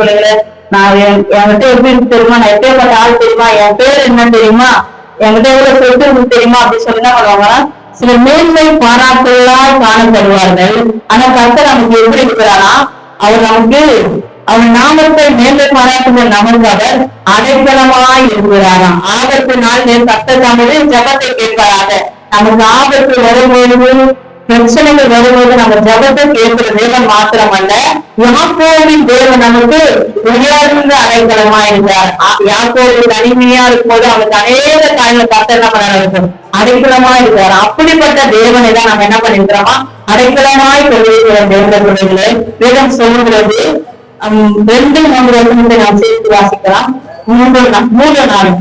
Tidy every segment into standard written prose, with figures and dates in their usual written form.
பிள்ளைங்கள நான் என்கிட்ட எப்படி தெரியுமா, நான் எப்பேற்பட்ட ஆள் தெரியுமா, என் பேர் என்ன தெரியுமா, என்கிட்ட எவ்வளவு சொத்து இருக்கு தெரியுமா அப்படின்னு சொல்லி என்ன பண்ணுவாங்க, சில மேன்மை பாராட்டுகளால் காணப்படுவார்கள். ஆனா கர்த்தர் நமக்கு எப்படி இருக்கிறாரா, அவர் நமக்கு அவர் நாமத்தை மேன்மை பாராட்டுகிற நமக்கு அவர் அடைக்கலமாய் இருக்கிறாராம். ஆபத்து நாள் கர்த்தர் நமது ஜபத்தை கேட்பாராக. நமக்கு ஆபத்து வரும்போது, பிரச்சனைகள் வரும்போது நம்ம ஜபத்தை கேட்கிற தேவன் மாத்திரம் அல்ல, யாக்கோபின் தேவன் நமக்கு உயர்ந்த அடைக்கலமா இருந்தார். யாக்கோபு தனிமையா இருக்கும்போது அவனுக்கு அநேக காரியங்கள் கர்த்தர் நம்ம நடக்கும் அடைக்கலமா இருக்காரு. அப்படிப்பட்ட தேவனை தான் நம்ம என்ன பண்ணிருக்கிறோமா, அடைக்கலமாய் கொண்டிருக்கிற தேவன பிள்ளைகளே. வேதம் சொல்லுகிறது 2-3 வசனத்தை நாம் சேர்த்து வாசிக்கலாம். 3 நாள்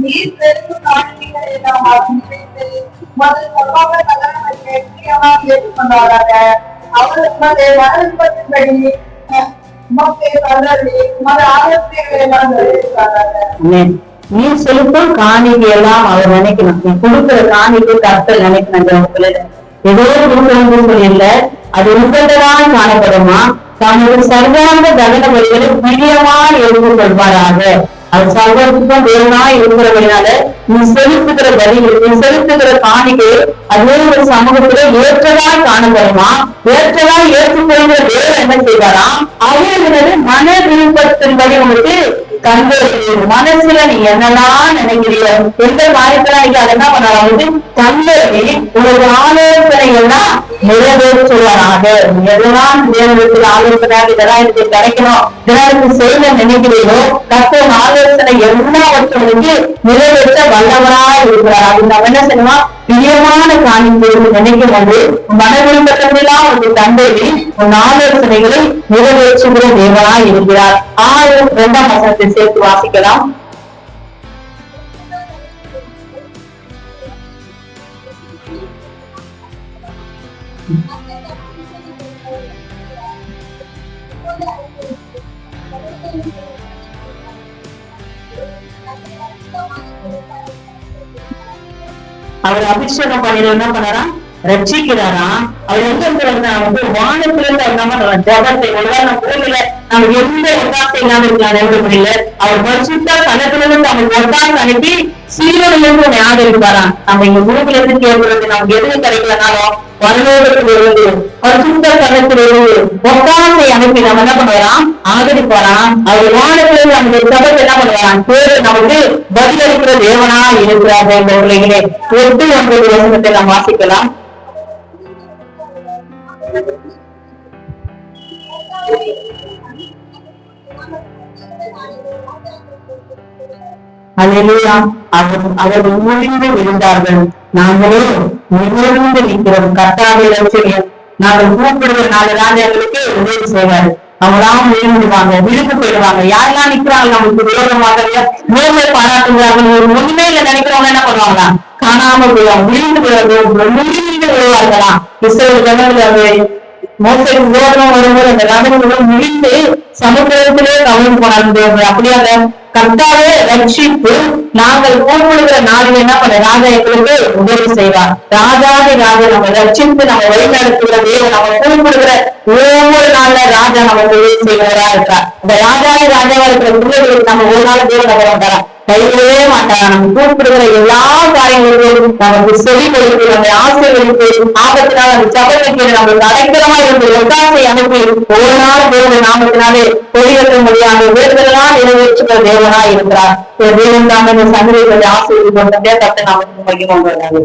நீர் பெருக்கும் காணிக்கைகளை எல்லாம் ஆசீர்வதித்து உமது சர்வாங்க கல்யாணத்தை நிச்சயமாக ஏற்றுக்கொண்டாராக. அவர்களுக்கு வரவிருப்பதின்படி உமக்கு தந்தருளி உமது ஆலோசனைகளை எல்லாம் நிறைவேற்றுவாராக. நீ செலுத்தும் காணிக்கை எல்லாம் அவர் நினைக்கணும். நீ கொடுக்கிற காணிக்கை கர்த்தர் நினைக்கணும். ஏதோ கொடுக்கணும்னு சொல்லல, அது உங்கள்தான் காணப்படுமா, தமது சர்வாங்க தகன வழிகளை பிரியமா எடுத்து கொள்வாராக. அது சர்வத்துக்கும் வேறனாய் இருக்கிறபடினால நீ செலுத்துகிற பதில், நீ செலுத்துகிற காணிக்கை அதே ஒரு சமூகத்துல ஏற்றதாய் காணப்படுமா, ஏற்றதாய் ஏற்றுக்கொள்கிற தேவன் என்ன செய்வாராம், அதே மன விருப்பத்தின்படி உங்களுக்கு தந்தை மனசுல நீ என்னெல்லாம் நினைக்கிறீங்க, எந்த காரியத்தெல்லாம் இல்ல, அதெல்லாம் பண்ணலாம் தந்தை உங்களோட ஆலோசனை எல்லாம் நிறைவேற்றுவாராக. எதெல்லாம் தேவனத்தில் ஆலோசனையாக இதெல்லாம் எனக்கு கிடைக்கணும், இதெல்லாம் எனக்கு செய்ய நினைக்கிறீங்களோ, கர்த்தர் ஆலோசனை எல்லாவற்றும் நிறைவேற்ற வல்லவராய் இருக்கிறார். அப்படின்னு நம்ம என்ன செய்யணும், பிரியமான காணிக்கை நினைக்கும் போது மன விருப்பத்திலாம் ஒரு தந்தை உன் ஆலோசனைகளை நிறைவேற்றுகிற தேவனாய் இருக்கிறார். 2ஆம் வசனத்தை சேர்த்து வாசிக்கலாம். அவர் அபிஷேகம் பண்ணிட்டு என்ன பண்ணாராம், ரட்சிக்கிறாராம். அவர் எங்க இருந்து வானத்துல இருந்து நம்ம ஜபத்தை நம்ம பூமியில நம்ம எந்த ஒத்தாசை இல்லாம இருக்கலாம். அவர் பரிசுத்த தனத்துல இருந்து அவங்க ஒத்தாசை அனுப்பி சீரனில இருந்து ஆதரிப்பாராம். நம்ம இங்க பூமியில இருந்து கேட்கறது நமக்கு எதுவும் கிடைக்கலனாலும் வரலோகத்தில் இருந்து பரிசுத்த தனத்துல இருந்து ஒத்தாசை அனுப்பி நம்ம என்ன பண்ணுவாராம், ஆதரிப்பாராம். அவர் வானத்துல இருந்து நம்ம ஜபத்தை என்ன பண்ணுவாராம், பேரு நமக்கு பதிலளிக்கிற தேவனா இருக்கிறார். என்பவர்களே 8-9 வசனத்தை நாம் வாசிக்கலாம். அவர் முன்னின்று விழுந்தார்கள், நாங்களே நிமிர்ந்து நிற்கிறோம். கர்த்தாவே லட்சியம் நாங்கள் கூப்பிடுற 4 ராஜாக்களுக்கு உதவி செய்வாரு. அவங்களாம் விழுந்துடுவாங்க, விழுந்து போயிடுவாங்க. யாரெல்லாம் நிக்கிறாங்க நமக்கு விரோதமாக மேன்மை பாராட்டுகிறார்கள், ஒரு ஒண்ணுமே இல்ல நினைக்கிறவங்க என்ன பண்ணுவாங்களா, காணாம போயிடும், விழுந்து விழுவார்களாம். இஸ்ரவேல் ஜனங்கள் மோசைக்கு விரோதம் வரும்போது அந்த நகர்களும் முடிந்து சமுத்திரத்திலே கவிழ்ந்து போனார்கள். அப்படியாக கர்த்தாவே ரட்சிப்பு நாங்கள் கூப்பிடுகிற நாளில் என்ன பண்ண ராஜா எங்களுக்கு உதவி செய்வார். ராஜாதி ராஜா நம்ம ரட்சித்து நம்ம வழிநடத்துகிற தேவன், நம்ம கூப்பிடுகிற ஒவ்வொரு நாள்ல ராஜா நமக்கு உதவி செய்வதா இருக்கார். இந்த ராஜாதி ராஜாவா இருக்கிற பிள்ளைகளுக்கு நம்ம ஒரு நாள் தேவன் நம்ப மாட்டாரா, கைவிடவே மாட்டாரா. நம்ம கூப்பிடுகிற எல்லா காரியங்களுக்கும் நமக்கு செவி கொடுத்து நம்ம ஆசைகளுக்கு ஆபத்தினால் அந்த சபைக்கு நம்மளுக்கு அடைக்கலமா இருந்து ஒத்தாசை அனுப்பி ஒவ்வொரு நாள் தேவன் நாமத்தினாலே பொறியிட முடியாத வேறுதெல்லாம் நிறைவேற்றுகிற தேவனா இருக்கிறார். தேவன் தாமே இந்த சங்கரை ஆசையை கொண்டு கத்த நாமத்துக்கு மகிமை உண்டாகுது.